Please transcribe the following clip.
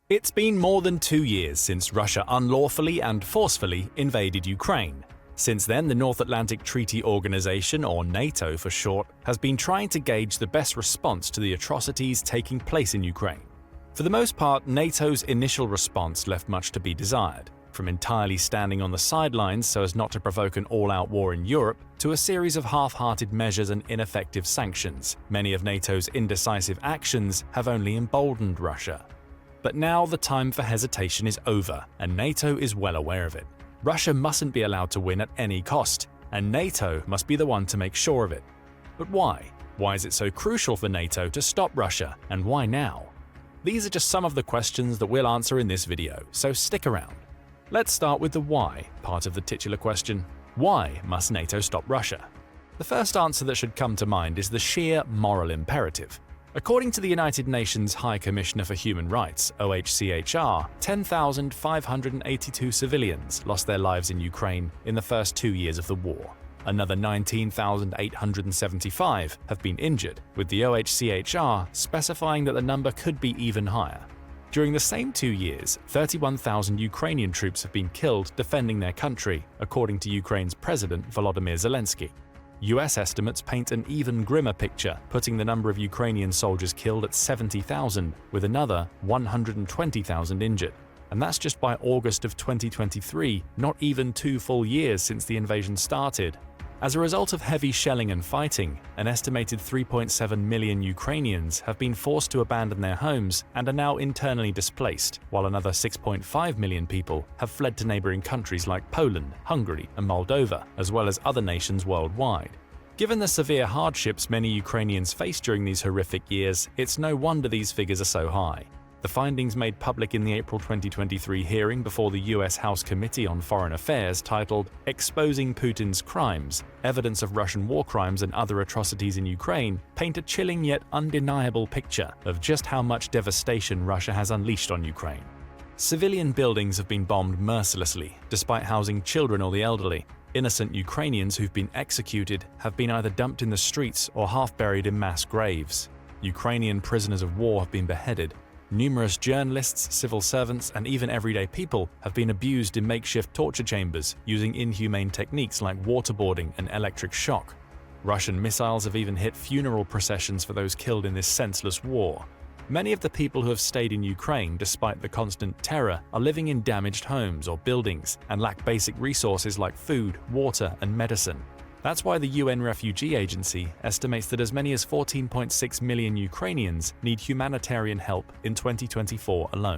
It's been more than 2 years since Russia unlawfully and forcefully invaded Ukraine. Since then, the North Atlantic Treaty Organization, or NATO for short, has been trying to gauge the best response to the atrocities taking place in Ukraine. For the most part, NATO's initial response left much to be desired, from entirely standing on the sidelines so as not to provoke an all-out war in Europe, to a series of half-hearted measures and ineffective sanctions. Many of NATO's indecisive actions have only emboldened Russia. But now the time for hesitation is over, and NATO is well aware of it. Russia mustn't be allowed to win at any cost, and NATO must be the one to make sure of it. But why? Why is it so crucial for NATO to stop Russia, and why now? These are just some of the questions that we'll answer in this video, so stick around. Let's start with the why part of the titular question. Why must NATO stop Russia? The first answer that should come to mind is the sheer moral imperative. According to the United Nations High Commissioner for Human Rights, OHCHR, 10,582 civilians lost their lives in Ukraine in the first 2 years of the war. Another 19,875 have been injured, with the OHCHR specifying that the number could be even higher. During the same 2 years, 31,000 Ukrainian troops have been killed defending their country, according to Ukraine's President Volodymyr Zelensky. US estimates paint an even grimmer picture, putting the number of Ukrainian soldiers killed at 70,000, with another 120,000 injured. And that's just by August of 2023, not even 2 full years since the invasion started. As a result of heavy shelling and fighting, an estimated 3.7 million Ukrainians have been forced to abandon their homes and are now internally displaced, while another 6.5 million people have fled to neighboring countries like Poland, Hungary, and Moldova, as well as other nations worldwide. Given the severe hardships many Ukrainians faced during these horrific years, it's no wonder these figures are so high. The findings made public in the April 2023 hearing before the US House Committee on Foreign Affairs titled "Exposing Putin's Crimes: Evidence of Russian War Crimes and Other Atrocities in Ukraine" paint a chilling yet undeniable picture of just how much devastation Russia has unleashed on Ukraine. Civilian buildings have been bombed mercilessly, despite housing children or the elderly. Innocent Ukrainians who've been executed have been either dumped in the streets or half buried in mass graves. Ukrainian prisoners of war have been beheaded. Numerous journalists, civil servants, and even everyday people have been abused in makeshift torture chambers using inhumane techniques like waterboarding and electric shock. Russian missiles have even hit funeral processions for those killed in this senseless war. Many of the people who have stayed in Ukraine despite the constant terror are living in damaged homes or buildings and lack basic resources like food, water, and medicine. That's why the UN Refugee Agency estimates that as many as 14.6 million Ukrainians need humanitarian help in 2024 alone.